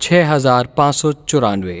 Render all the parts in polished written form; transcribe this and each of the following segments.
6594।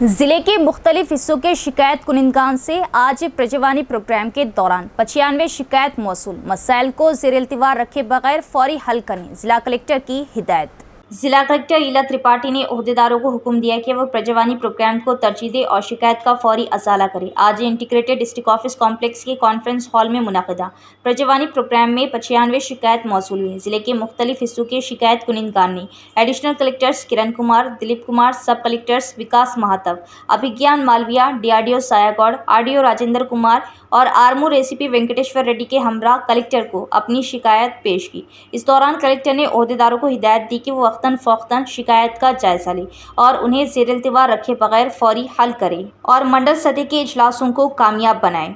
ضلع کے مختلف حصوں کے شکایت کنندگان سے آج پرجوانی پروگرام کے دوران 95 شکایت موصول، مسائل کو زیر التوا رکھے بغیر فوری حل کرنے ضلع کلکٹر کی ہدایت۔ ضلع کلکٹر ایلا ترپاٹھی نے عہدیداروں کو حکم دیا کہ وہ پرجوانی پروگرام کو ترجیح دے اور شکایت کا فوری ازالہ کرے۔ آج انٹیگریٹڈ ڈسٹرکٹ آفس کمپلیکس کے کانفرنس ہال میں منعقدہ پرجوانی پروگرام میں 95 شکایت موصول ہوئی۔ ضلع کے مختلف حصوں کے شکایت کنندگان نے ایڈیشنل کلکٹرز کرن کمار، دلیپ کمار، سب کلکٹرز وکاس مہاتو، ابھیگیان مالویا، DRDO سایہ گوڑ، RDO راجندر کمار اور آرمور ACP وینکٹیشور ریڈی کے ہمراہ کلکٹر کو اپنی شکایت پیش کی۔ اس دوران کلکٹر نے عہدیداروں کو ہدایت دی کہ وہ وقتاً فوقتاً شکایت کا جائزہ لے اور انہیں زیر التوا رکھے بغیر فوری حل کرے اور منڈل سطح کے اجلاسوں کو کامیاب بنائے۔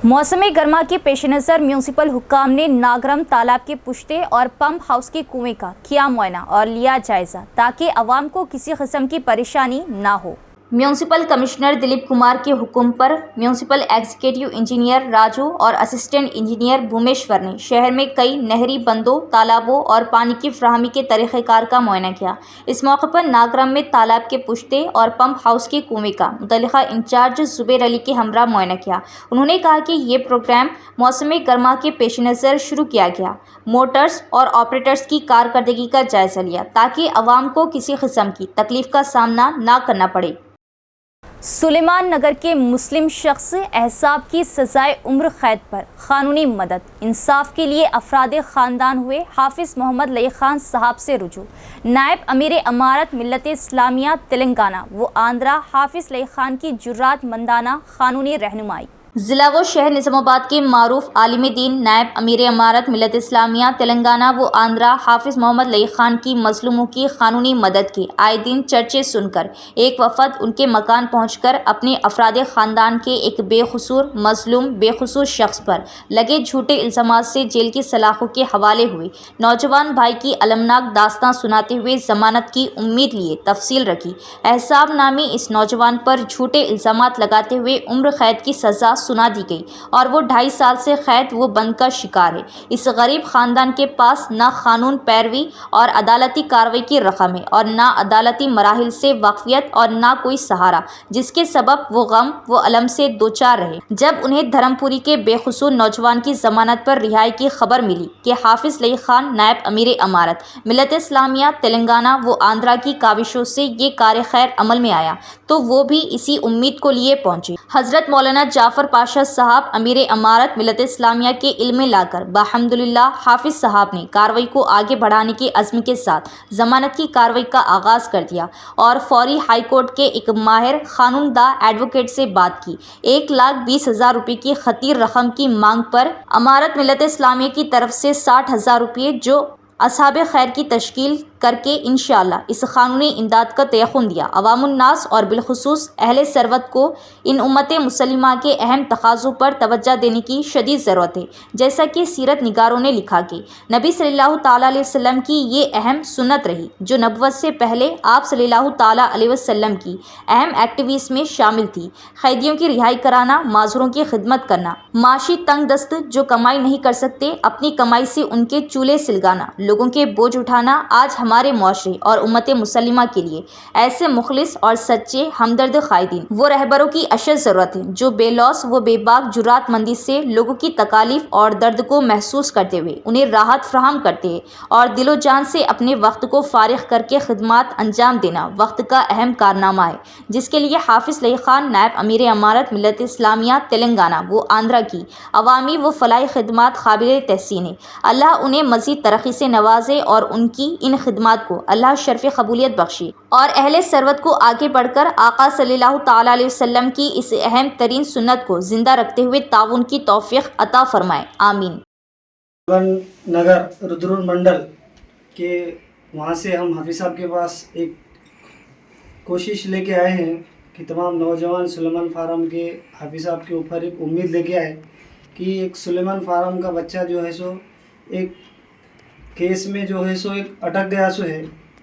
موسم گرما کے پیش نظر میونسپل حکام نے ناگرم تالاب کے پشتے اور پمپ ہاؤس کے کنویں کا کیا معائنہ اور لیا جائزہ تاکہ عوام کو کسی قسم کی پریشانی نہ ہو۔ میونسپل کمشنر دلیپ کمار کے حکم پر میونسپل ایگزیکٹو انجینئر راجو اور اسسٹنٹ انجینئر بھومیشور نے شہر میں کئی نہری بندوں، تالابوں اور پانی کی فراہمی کے طریقہ کار کا معائنہ کیا۔ اس موقع پر ناگرم میں تالاب کے پشتے اور پمپ ہاؤس کے کنویں کا متعلقہ انچارج زبیر علی کے ہمراہ معائنہ کیا۔ انہوں نے کہا کہ یہ پروگرام موسم گرما کے پیش نظر شروع کیا گیا۔ موٹرز اور آپریٹرز کی کارکردگی کا جائزہ لیا تاکہ عوام کو کسی قسم کی تکلیف کا سامنا نہ کرنا پڑے۔ سلیمان نگر کے مسلم شخص احساب کی سزائے عمر قید پر قانونی مدد انصاف کے لیے افراد خاندان ہوئے حافظ محمد لئی خان صاحب سے رجوع۔ نائب امیر امارت ملت اسلامیہ تلنگانہ و آندھرا حافظ لئی خان کی جرات مندانہ قانونی رہنمائی۔ ضلع و شہر نظام آباد کے معروف عالم دین نائب امیر امارت ملت اسلامیہ تلنگانہ و آندھرا حافظ محمد لئی خان کی مظلوموں کی قانونی مدد کے آئے دن چرچے سن کر ایک وفد ان کے مکان پہنچ کر اپنے افراد خاندان کے ایک بے قصور مظلوم بے قصور شخص پر لگے جھوٹے الزامات سے جیل کی سلاخوں کے حوالے ہوئے۔ نوجوان بھائی کی المناک داستاں سناتے ہوئے ضمانت کی امید لیے تفصیل رکھی۔ احساب نامی اس نوجوان پر جھوٹے الزامات لگاتے ہوئے عمر قید کی سزا سنا دی گئی اور وہ 2.5 سال سے قید و بند کا شکار ہے۔ اس غریب خاندان کے پاس نہ قانون پیروی اور عدالتی کارروائی کی رقم ہے اور نہ عدالتی مراحل سے واقفیت اور نہ کوئی سہارا، جس کے سبب وہ غم و الم سے دوچار رہے۔ جب انہیں دھرم پوری کے بے قصور نوجوان کی ضمانت پر رہائی کی خبر ملی کہ حافظ لئی خان نائب امیر امارت ملت اسلامیہ تلنگانہ و آندھرا کی کاوشوں سے یہ کار خیر عمل میں آیا تو وہ بھی اسی امید کو لیے پہنچے۔ حضرت مولانا جعفر پاشا صاحب امیر امارت ملت اسلامیہ کے علم میں لا کر بحمدللہ حافظ صاحب نے کارروائی کو آگے بڑھانے کے عزم کے ساتھ ضمانت کی کارروائی کا آغاز کر دیا اور فوری ہائی کورٹ کے ایک ماہر قانون داں ایڈوکیٹ سے بات کی۔ 1,20,000 روپے کی خطیر رقم کی مانگ پر امارت ملت اسلامیہ کی طرف سے 60,000 روپے جو اصحاب خیر کی تشکیل کر کے انشاءاللہ اس قانونی امداد کا تیقن دیا۔ عوام الناس اور بالخصوص اہل ثروت کو ان امت مسلمہ کے اہم تقاضوں پر توجہ دینے کی شدید ضرورت ہے۔ جیسا کہ سیرت نگاروں نے لکھا کہ نبی صلی اللہ تعالیٰ علیہ وسلم کی یہ اہم سنت رہی جو نبوت سے پہلے آپ صلی اللہ تعالیٰ علیہ وسلم کی اہم ایکٹیویٹیز میں شامل تھی۔ قیدیوں کی رہائی کرانا، معذوروں کی خدمت کرنا، معاشی تنگ دست جو کمائی نہیں کر سکتے اپنی کمائی سے ان کے چولہے سلگانا، لوگوں کے بوجھ اٹھانا آج ہمارے معاشرے اور امت مسلمہ کے لیے ایسے مخلص اور سچے ہمدرد قائدین وہ رہبروں کی اشد ضرورت ہے جو بے لوث و بے باک جرات مندی سے لوگوں کی تکالیف اور درد کو محسوس کرتے ہوئے انہیں راحت فراہم کرتے ہیں اور دل و جان سے اپنے وقت کو فارغ کر کے خدمات انجام دینا وقت کا اہم کارنامہ ہے، جس کے لیے حافظ لئی خان نائب امیر امارت ملت اسلامیہ تلنگانہ و آندھرا کی عوامی و فلاحی خدمات قابل تحسین ہے۔ اللہ انہیں مزید ترقی سے نوازے اور ان کی ان خدمات کو اللہ شرف قبولیت بخشے اور اہل ثروت کو آگے بڑھ کر آقا صلی اللہ تعالیٰ علیہ وسلم کی اس اہم ترین سنت کو زندہ رکھتے ہوئے تعاون کی توفیق عطا فرمائے، آمین۔ نگر ردر منڈل کے وہاں سے ہم حافظ صاحب کے پاس ایک کوشش لے کے آئے ہیں کہ تمام نوجوان سلیمان فارم کے حافظ صاحب کے اوپر ایک امید لے کے آئے کہ ایک سلیمان فارم کا بچہ جو ہے سو ایک کیس میں جو ہے سو ایک اٹک گیا سو ہے،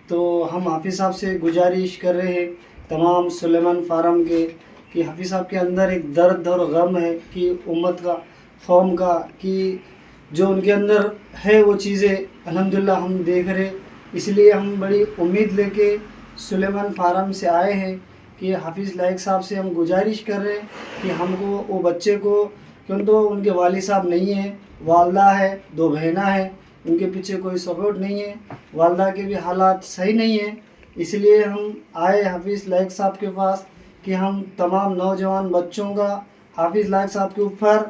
تو ہم حافظ صاحب سے گزارش کر رہے ہیں تمام سلیمان فارم کے کہ حافظ صاحب کے اندر ایک درد اور غم ہے کہ امت کا قوم کا کہ جو ان کے اندر ہے وہ چیزیں الحمدللہ ہم دیکھ رہے، اس لیے ہم بڑی امید لے کے سلیمان فارم سے آئے ہیں کہ حافظ لائق صاحب سے ہم گزارش کر رہے ہیں کہ ہم کو وہ بچے کو، کیوں تو ان کے والد صاحب نہیں ہیں، والدہ ہے، 2 بہنیں ہیں، ان کے پیچھے کوئی سپورٹ نہیں ہے، والدہ کے بھی حالات صحیح نہیں ہیں، اس لیے ہم آئے حافظ لائق صاحب کے پاس کہ ہم تمام نوجوان بچوں کا حافظ لائق صاحب کے اوپر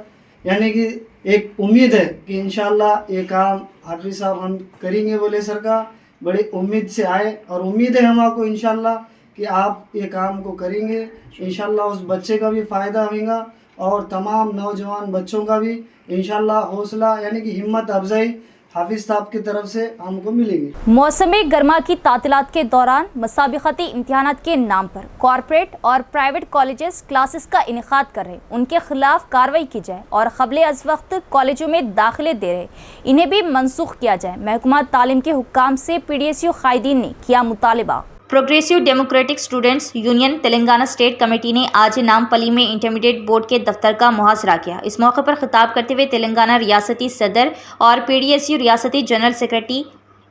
یعنی کہ ایک امید ہے کہ انشاءاللہ یہ کام حافظ صاحب ہم کریں گے بولے سر کا بڑی امید سے آئے، اور امید ہے ہم آپ کو انشاءاللہ کہ آپ یہ کام کو کریں گے، انشاءاللہ اس بچے کا بھی فائدہ ہوگا اور تمام نوجوان بچوں کا بھی انشاءاللہ حوصلہ یعنی کہ ہمت افزائی حافظ صاحب کی طرف سے ہم کو ملے گی۔ موسم گرما کی تعطیلات کے دوران مسابقتی امتحانات کے نام پر کارپوریٹ اور پرائیویٹ کالجز کلاسز کا انعقاد کر رہے، ان کے خلاف کارروائی کی جائے اور قبل از وقت کالجوں میں داخلے دے رہے انہیں بھی منسوخ کیا جائے۔ محکمہ تعلیم کے حکام سے PDSU قائدین نے کیا مطالبہ۔ Progressive democratic students union Telangana state committee نے آج نامپلی میں انٹرمیڈیٹ بورڈ کے دفتر کا محاصرہ کیا۔ اس موقع پر خطاب کرتے ہوئے تلنگانہ ریاستی صدر اور PDSU ریاستی جنرل سیکرٹری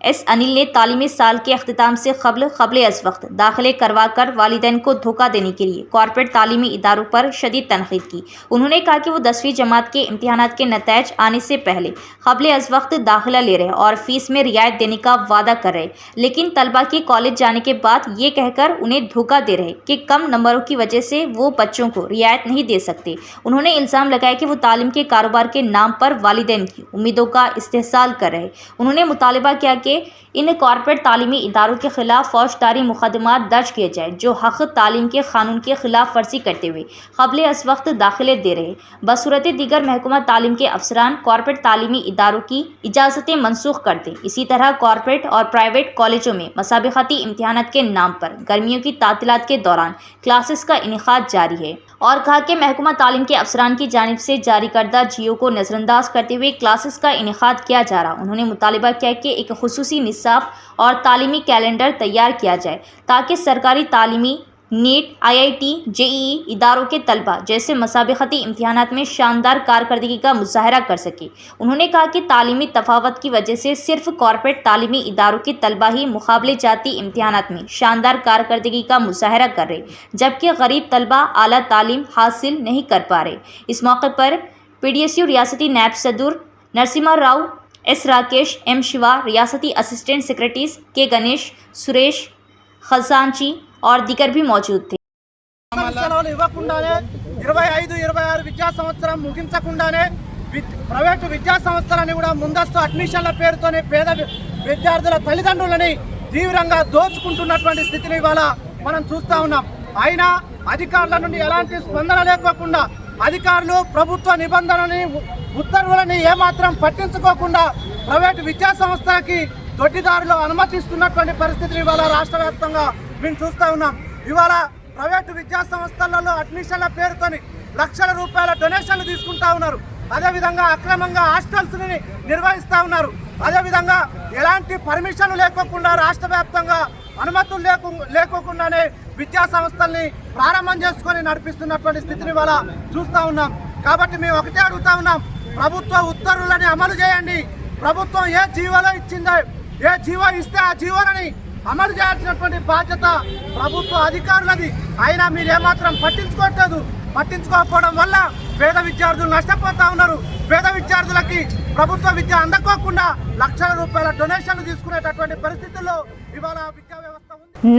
ایس انل نے تعلیمی سال کے اختتام سے قبل از وقت داخلے کروا کر والدین کو دھوکہ دینے کے لیے کارپوریٹ تعلیمی اداروں پر شدید تنقید کی۔ انہوں نے کہا کہ وہ 10ویں جماعت کے امتحانات کے نتائج آنے سے پہلے قبل از وقت داخلہ لے رہے اور فیس میں رعایت دینے کا وعدہ کر رہے، لیکن طلبہ کے کالج جانے کے بعد یہ کہہ کر انہیں دھوکہ دے رہے کہ کم نمبروں کی وجہ سے وہ بچوں کو رعایت نہیں دے سکتے۔ انہوں نے الزام لگایا کہ وہ تعلیم کے کاروبار کے نام پر والدین کی امیدوں کا استحصال کر رہے۔ انہوں نے مطالبہ کیا کہ ان کارپوریٹ تعلیمی اداروں کے خلاف فوجداری مقدمات درج کیے جائیں جو حق تعلیم کے قانون کی خلاف ورزی کرتے ہوئے قبل از وقت داخلے دے رہے۔ بصورت دیگر محکمہ تعلیم کے افسران کارپوریٹ تعلیمی اداروں کی اجازتیں منسوخ کر دیں۔ اسی طرح کارپوریٹ اور پرائیویٹ کالجوں میں مسابقتی امتحانات کے نام پر گرمیوں کی تعطیلات کے دوران کلاسز کا انعقاد جاری ہے، اور کہا کہ محکمہ تعلیم کے افسران کی جانب سے جاری کردہ جیو کو نظر انداز کرتے ہوئے کلاسز کا انعقاد کیا جا رہا۔ انہوں نے مطالبہ کیا کہ ایک خصوصی نصاب اور تعلیمی کیلنڈر تیار کیا جائے تاکہ سرکاری تعلیمی نیٹ، IIT، JEE اداروں کے طلبہ جیسے مسابقتی امتحانات میں شاندار کارکردگی کا مظاہرہ کر سکے۔ انہوں نے کہا کہ تعلیمی تفاوت کی وجہ سے صرف کارپوریٹ تعلیمی اداروں کے طلبہ ہی مقابلے جاتی امتحانات میں شاندار کارکردگی کا مظاہرہ کر رہے، جبکہ غریب طلبہ اعلیٰ تعلیم حاصل نہیں کر پا رہے۔ اس موقع پر PDSU ریاستی نیب صدر نرسمہا راؤ، S راکیش، M شیوا، ریاستی assistant secretaries K Ganesh, Suresh خزانچی اور دیگر بھی موجود تھے۔ ఇవ్వకుండానే 25-26 విద్యా సంవత్సరం ముగించకుండానే ప్రైవేటు విద్యా సంస్థలని కూడా ముందస్తు అడ్మిషన్ల పేరుతోనే పేద విద్యార్థుల తల్లిదండ్రులని తీవ్రంగా దోచుకుంటున్నటువంటి స్థితిని ఇవాళ మనం చూస్తూ ఉన్నాం। అయినా అధికారుల నుండి ఎలాంటి స్పందన లేకోకుండా అధికారులు ప్రభుత్వ నిబంధనలని ఉత్తర్వులని ఏమాత్రం పట్టించుకోకుండా ప్రైవేటు విద్యా సంస్థలకి దొడ్డిదారులు అనుమతిస్తున్నటువంటి పరిస్థితిని ఇవాళ రాష్ట్ర వ్యాప్తంగా మేము చూస్తూ ఉన్నాం। ఇవాళ ప్రైవేటు విద్యా సంస్థలలో అడ్మిషన్ల పేరుతోని లక్షల రూపాయల డొనేషన్లు తీసుకుంటా ఉన్నారు। అదేవిధంగా అక్రమంగా హాస్టల్స్ని నిర్వహిస్తూ ఉన్నారు। అదేవిధంగా ఎలాంటి పర్మిషన్లు లేకోకుండా రాష్ట్ర వ్యాప్తంగా అనుమతులు లేకోకుండానే విద్యా సంస్థల్ని ప్రారంభం చేసుకొని నడిపిస్తున్నటువంటి స్థితిని ఇవాళ చూస్తూ ఉన్నాం। కాబట్టి మేము ఒకటే అడుగుతా ఉన్నాం, ప్రభుత్వ ఉత్తర్వులని అమలు చేయండి। ప్రభుత్వం ఏ జీవోలో ఇచ్చిందో, ఏ జీవో ఇస్తే ఆ జీవోలని అమలు చేయాల్సినటువంటి బాధ్యత ప్రభుత్వ అధికారులది। అయినా మీరు ఏమాత్రం పట్టించుకోవట్లేదు। పట్టించుకోకపోవడం వల్ల పేద విద్యార్థులు నష్టపోతా ఉన్నారు। పేద విద్యార్థులకి ప్రభుత్వ విద్య అందకోకుండా లక్షల రూపాయల డొనేషన్లు తీసుకునేటటువంటి పరిస్థితుల్లో ఇవాళ విద్యా వ్యవస్థ ఉంది।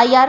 IR,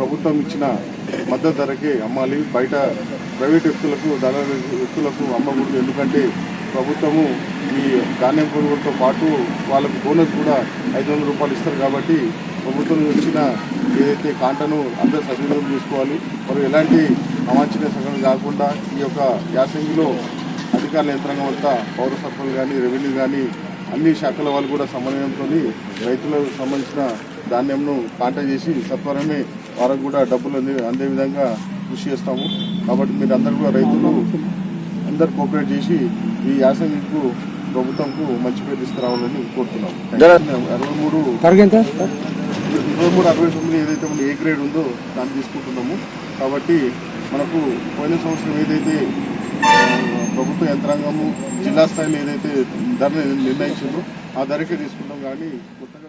ప్రభుత్వం ఇచ్చిన మద్దతు ధరకే అమ్మాలి, బయట ప్రైవేట్ వ్యక్తులకు దళాల వ్యక్తులకు అమ్మకూడదు. ఎందుకంటే ప్రభుత్వము ఈ ధాన్యం కొనుగోలుతో పాటు వాళ్ళకు బోనస్ కూడా 500 రూపాయలు ఇస్తారు. కాబట్టి ప్రభుత్వం ఇచ్చిన ఏదైతే కాంటను అందరూ సద్వినియోగం చేసుకోవాలి. మరి ఎలాంటి అవాంఛనీయ సంఘటన కాకుండా ఈ యొక్క యాసంగిలో అధికారుల యంత్రాంగం అంతా పౌర సరఫరాలు కానీ రెవెన్యూ కానీ అన్ని శాఖల వాళ్ళు కూడా సమన్వయంతో రైతులకు సంబంధించిన ధాన్యంను కాంటాక్ట్ చేసి సత్వరమే వారికి కూడా డబ్బులు అందే విధంగా కృషి చేస్తాము. కాబట్టి మీరు అందరూ కూడా రైతులు అందరు కోఆపరేట్ చేసి ఈ యాసంగికు ప్రభుత్వంకు మంచి పేరు తీసుకురావాలని కోరుతున్నాము. 2369 ఏదైతే మన ఏ గ్రేడ్ ఉందో దాన్ని తీసుకుంటున్నాము. కాబట్టి మనకు పోయిన సంవత్సరం ఏదైతే ప్రభుత్వ యంత్రాంగము జిల్లా స్థాయిలో ఏదైతే ధర నిర్ణయించిందో ఆ ధరకే తీసుకుంటాం. కానీ కొత్తగా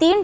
3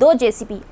2 JCB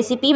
ACP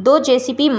2 JCB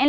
N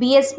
BSP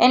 N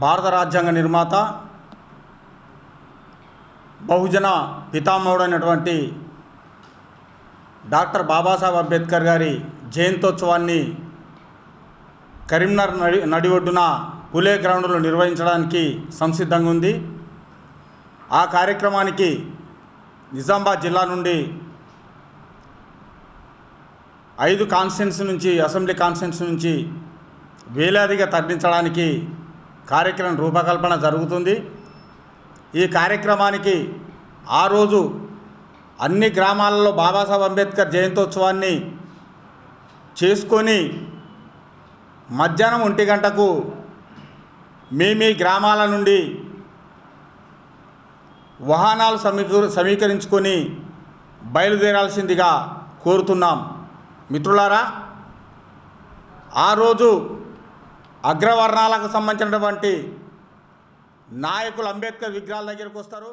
భారత రాజ్యాంగ నిర్మాత బహుజన పితామహుడైనటువంటి డాక్టర్ బాబాసాహెబ్ అంబేద్కర్ గారి జయంతోత్సవాన్ని కరీంనగర్ నడి ఒడ్డున పులే గ్రౌండ్లో నిర్వహించడానికి సంసిద్ధంగా ఉంది. ఆ కార్యక్రమానికి నిజామాబాద్ జిల్లా నుండి 5 కాన్స్టిట్యున్సీ నుంచి అసెంబ్లీ కాన్స్టిట్యున్సీ నుంచి వేలాదిగా తరలించడానికి కార్యక్రమం రూపకల్పన జరుగుతుంది. ఈ కార్యక్రమానికి ఆ రోజు అన్ని గ్రామాలలో బాబాసాహెబ్ అంబేద్కర్ జయంతోత్సవాన్ని చేసుకొని మధ్యాహ్నం 1 గంటకు మీ గ్రామాల నుండి వాహనాలు సమీకరించుకొని బయలుదేరాల్సిందిగా కోరుతున్నాం. మిత్రులారా, ఆ రోజు అగ్రవర్ణాలకు సంబంధించినటువంటి నాయకులు అంబేద్కర్ విగ్రహాల దగ్గరకు వస్తారు.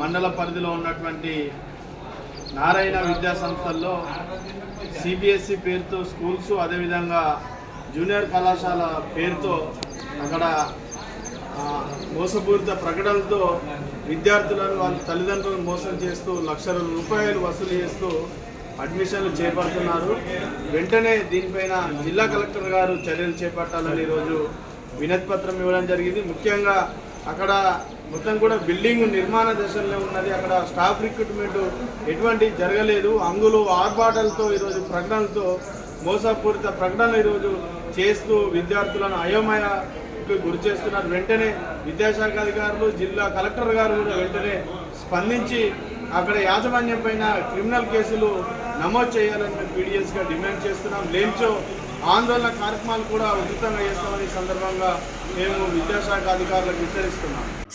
మండల పరిధిలో ఉన్నటువంటి నారాయణ విద్యా సంస్థల్లో సిబిఎస్ఈ పేరుతో స్కూల్స్ అదేవిధంగా జూనియర్ కళాశాల పేరుతో అక్కడ మోసపూరిత ప్రకటనలతో విద్యార్థులను వాళ్ళ తల్లిదండ్రులను మోసం చేస్తూ లక్షల రూపాయలు వసూలు చేస్తూ అడ్మిషన్లు చేపడుతున్నారు. వెంటనే దీనిపైన జిల్లా కలెక్టర్ గారు చర్యలు చేపట్టాలని ఈరోజు వినతి పత్రం ఇవ్వడం జరిగింది. ముఖ్యంగా అక్కడ మొత్తం కూడా బిల్డింగ్ నిర్మాణ దశలో ఉన్నది. అక్కడ స్టాఫ్ రిక్రూట్మెంట్ ఎటువంటి జరగలేదు. అంగులు ఆర్భాటాలతో ఈరోజు ప్రకటనలతో మోసపూరిత ప్రకటనలు ఈరోజు చేస్తూ విద్యార్థులను అయోమయానికి గురి చేస్తున్నారు. వెంటనే విద్యాశాఖ అధికారులు, జిల్లా కలెక్టర్ గారు కూడా వెంటనే స్పందించి అక్కడ యాజమాన్యం పైన క్రిమినల్ కేసులు నమోదు చేయాలని మేము పీడిఎస్గా డిమాండ్ చేస్తున్నాం. లేనిచో ఆందోళన కార్యక్రమాలు కూడా ఉధృతంగా చేస్తామని సందర్భంగా మేము విద్యాశాఖ అధికారులకు హెచ్చరిస్తున్నాం.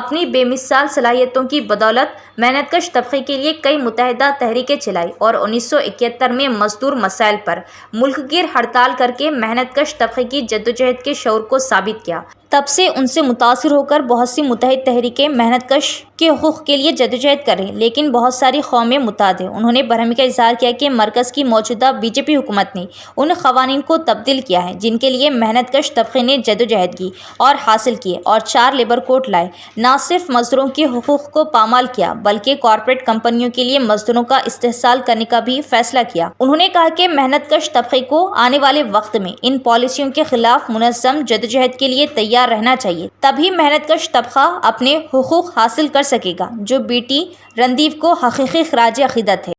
اپنی بے مثال صلاحیتوں کی بدولت محنت کش طبقے کے لیے کئی متحدہ تحریکیں چلائی اور 1971 میں مزدور مسائل پر ملک گیر ہڑتال کر کے محنت کش طبقے کی جدوجہد کے شعور کو ثابت کیا. تب سے ان سے متاثر ہو کر بہت سی متحد تحریکیں محنت کش کے حقوق کے لیے جدوجہد کر رہی، لیکن بہت ساری قومیں متحد ہیں. انہوں نے برہمی کا اظہار کیا کہ مرکز کی موجودہ بی جے پی حکومت نے ان قوانین کو تبدیل کیا ہے جن کے لیے محنت کش طبقے نے جدوجہد کی اور حاصل کیے، اور 4 لیبر کوڈ لائے. نہ صرف مزدوروں کے حقوق کو پامال کیا بلکہ کارپوریٹ کمپنیوں کے لیے مزدوروں کا استحصال کرنے کا بھی فیصلہ کیا. انہوں نے کہا کہ محنت کش طبقے کو آنے والے وقت میں ان پالیسیوں کے خلاف منظم جدوجہد کے لیے تیار رہنا چاہیے، تبھی محنت کش طبقہ اپنے حقوق حاصل کر سکے گا، جو بیٹی رندیو کو حقیقی خراج عقیدت ہے.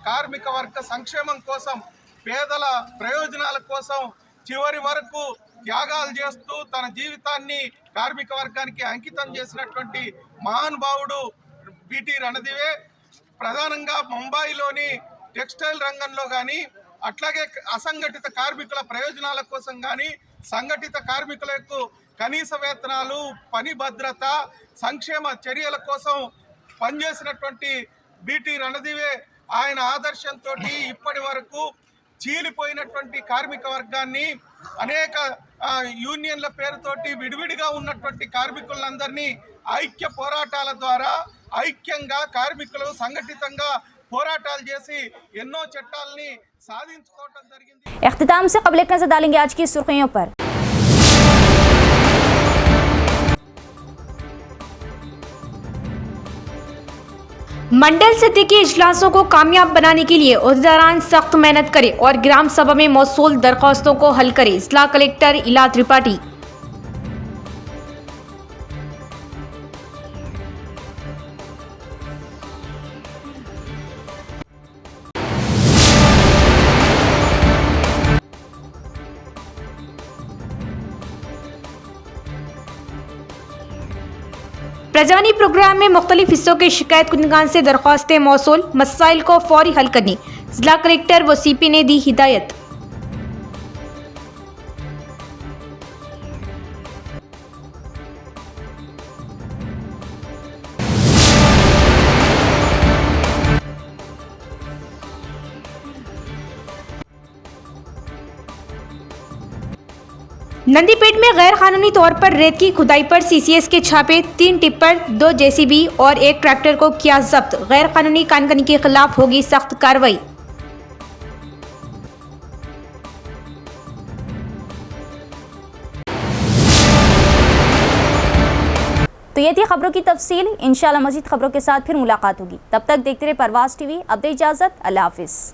కార్మిక వర్గ సంక్షేమం కోసం పేదల ప్రయోజనాల కోసం చివరి వరకు త్యాగాలు చేస్తూ తన జీవితాన్ని కార్మిక వర్గానికి అంకితం చేసినటువంటి మహానుభావుడు బిటి రణదివే. ప్రధానంగా ముంబైలోని టెక్స్టైల్ రంగంలో కానీ, అట్లాగే అసంఘటిత కార్మికుల ప్రయోజనాల కోసం కానీ, సంఘటిత కార్మికులకు కనీస వేతనాలు, పని భద్రత, సంక్షేమ చర్యల కోసం పనిచేసినటువంటి బిటి రణదివే ఆయన ఆదర్శంతో ఇప్పటి వరకు చీలిపోయినటువంటి కార్మిక వర్గాన్ని, అనేక యూనియన్ల పేరుతోటి విడివిడిగా ఉన్నటువంటి కార్మికులందరినీ ఐక్య పోరాటాల ద్వారా ఐక్యంగా కార్మికులు సంఘటితంగా పోరాటాలు చేసి ఎన్నో చట్టాలని సాధించుకోవడం జరిగింది. اختتام سے قبل ایک نظر ڈالیں گے آج کی سرخیوں پر. منڈل سطح کے اجلاسوں کو کامیاب بنانے کے لیے عہدیداران سخت محنت کریں اور گرام سبھا میں موصول درخواستوں کو حل کریں. ضلع کلکٹر الا ترپاٹھی. پرجوانی پروگرام میں مختلف حصوں کے شکایت کنندگان سے درخواستیں موصول، مسائل کو فوری حل کرنے ضلع کلکٹر و سی پی نے دی ہدایت. نندی پیٹ میں غیر قانونی طور پر ریت کی کھدائی پر سی سی ایس کے چھاپے، 3 ٹپر، 2 جے سی بی اور 1 ٹریکٹر کو کیا ضبط. غیر قانونی کانکنی کے خلاف ہوگی سخت کارروائی. تو یہ تھی خبروں کی تفصیل. انشاءاللہ مزید خبروں کے ساتھ پھر ملاقات ہوگی. تب تک دیکھتے رہے پرواز ٹی وی. اب دے اجازت. اللہ حافظ.